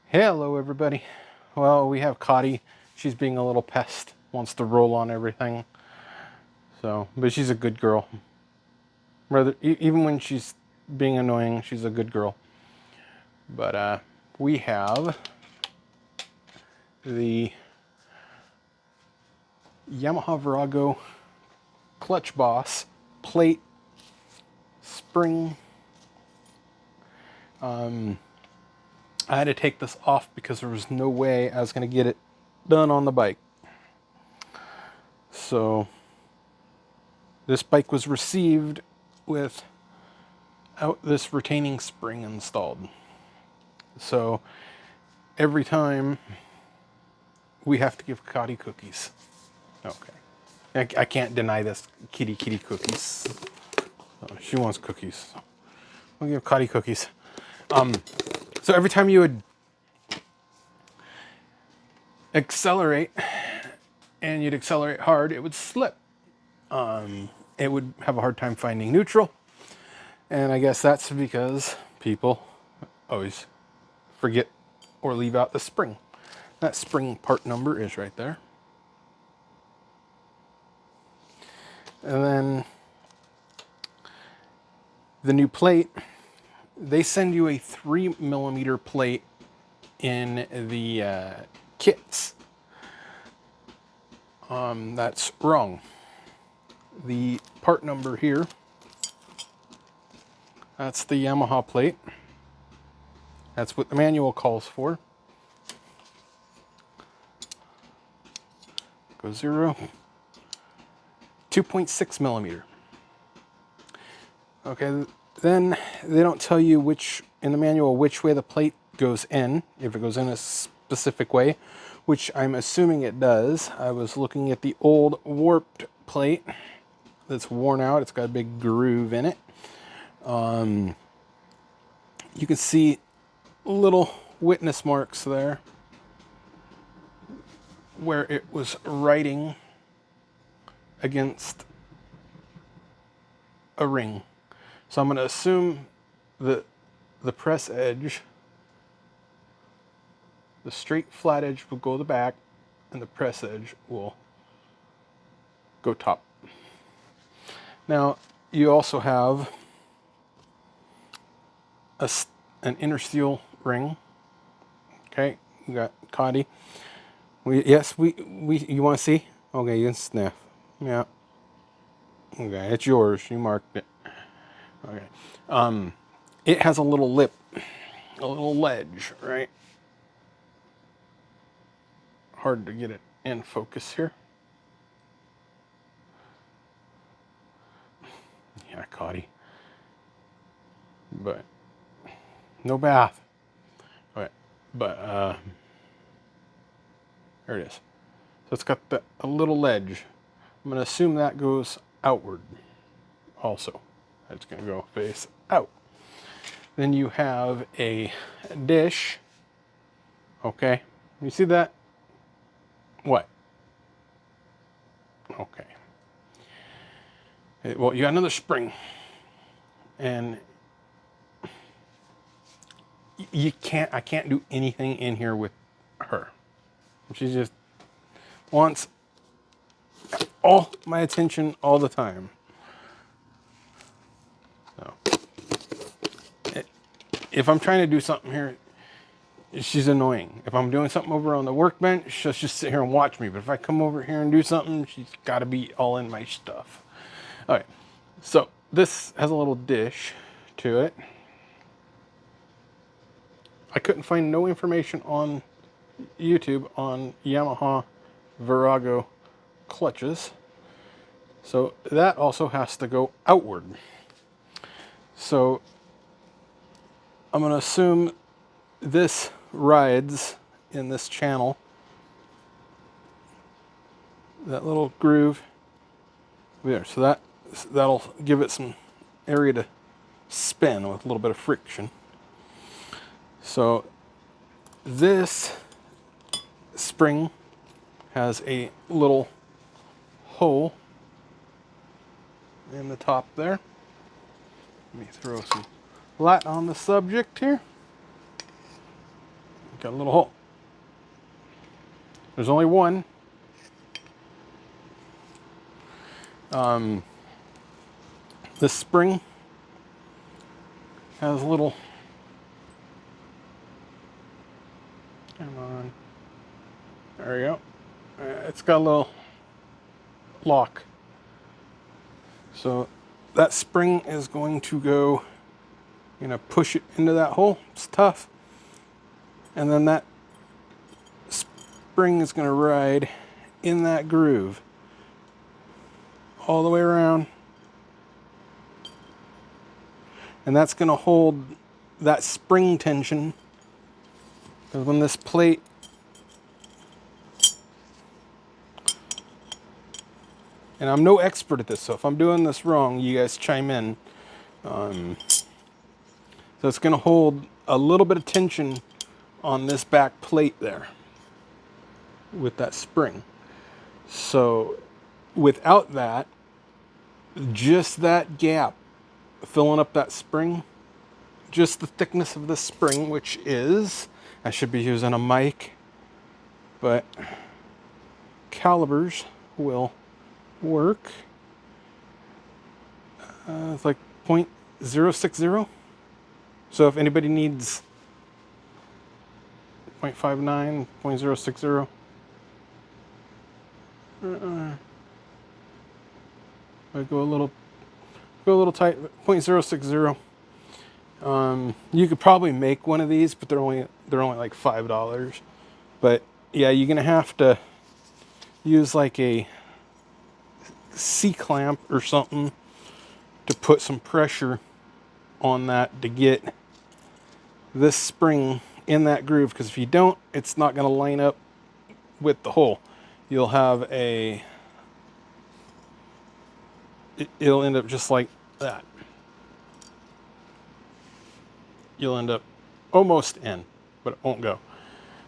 Hello everybody. Well, we have Cotty. She's being a little pest, wants to roll on everything. So, but she's a good girl. Rather, even when she's being annoying, she's a good girl. But we have the Yamaha Virago Clutch Boss plate spring. I had to take this off because there was no way I was going to get it done on the bike. So this bike was received without this retaining spring installed. So every time we have to give Cotty cookies. Okay. I can't deny this kitty cookies. She wants cookies. I'll give Cotty cookies. So every time you would accelerate and you'd accelerate hard, it would slip. It would have a hard time finding neutral. And I guess that's because people always forget or leave out the spring. That spring part number is right there. And then the new plate, they send you a 3mm plate in the kits. That's wrong. The part number here, that's the Yamaha plate. That's what the manual calls for. Go 0. 2.6mm. Okay, then they don't tell you in the manual which way the plate goes in, if it goes in a specific way, which I'm assuming it does. I was looking at the old warped plate that's worn out. It's got a big groove in it. You can see little witness marks there where it was writing against a ring. So I'm going to assume that the press edge, the straight flat edge will go the back and the press edge will go top. Now you also have an intersteel ring. Okay, you got Cotty. You want to see? Okay, you can sniff. Yeah. Okay, it's yours. You marked it. Okay. It has a little lip, a little ledge, right? Hard to get it in focus here. Yeah, Cotty. But no bath. Okay, but there it is. So it's got a little ledge. I'm going to assume that goes outward also. It's going to go face out. Then you have a dish. Okay. You see that? What? Okay. Well, you got another spring. And I can't do anything in here with her. She just wants all my attention all the time. So, if I'm trying to do something here, she's annoying. If I'm doing something over on the workbench, she'll just sit here and watch me. But if I come over here and do something, she's got to be all in my stuff. All right, so this has a little dish to it. I couldn't find no information on YouTube on Yamaha Virago clutches. So that also has to go outward. So I'm going to assume this rides in this channel. That little groove there. So that'll give it some area to spin with a little bit of friction. So this spring has a little hole in the top there. Let me throw some light on the subject here. got a little hole. There's only one. This spring has a little, come on, there we go. It's got a little lock. So that spring is going to go, push it into that hole. It's tough. And then that spring is going to ride in that groove all the way around. And that's going to hold that spring tension. Because when this plate and I'm no expert at this, so if I'm doing this wrong, you guys chime in. So it's going to hold a little bit of tension on this back plate there with that spring. So without that, just that gap filling up that spring, just the thickness of the spring, which is, I should be using a mic, but calibers will work. It's like 0.060. So if anybody needs 0.59, 0.060, I go a little tight, 0.060. You could probably make one of these, but they're only like $5. But yeah, you're gonna have to use like a C-clamp or something to put some pressure on that to get this spring in that groove, because if you don't, it's not going to line up with the hole. You'll have it'll end up just like that. You'll end up almost in, but it won't go.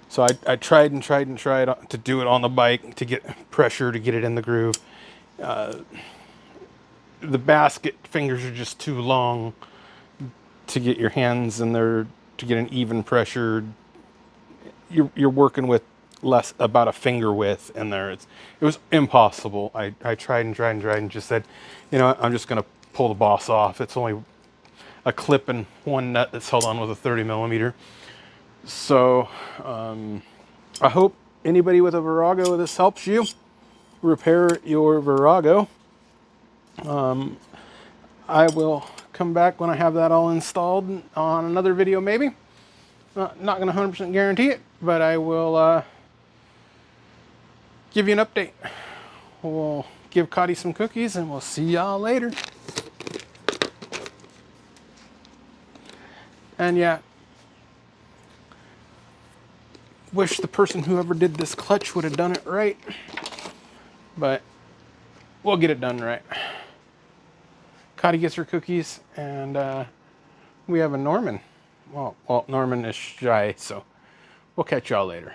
So I tried and tried and tried to do it on the bike to get pressure to get it in the groove. The basket fingers are just too long to get your hands in there to get an even pressure. You're working with about a finger width in there. It was impossible. I tried and tried and tried and just said, I'm just gonna pull the boss off. It's only a clip and one nut that's held on with a 30 millimeter. So I hope anybody with a Virago, this helps you repair your Virago. I will come back when I have that all installed on another video maybe. Not going to 100% guarantee it, but I will give you an update. We'll give Cotty some cookies and we'll see y'all later. And yeah, wish the person whoever did this clutch would have done it right, but we'll get it done right. Cotty gets her cookies, and we have a Norman. Well, Norman is shy, so we'll catch y'all later.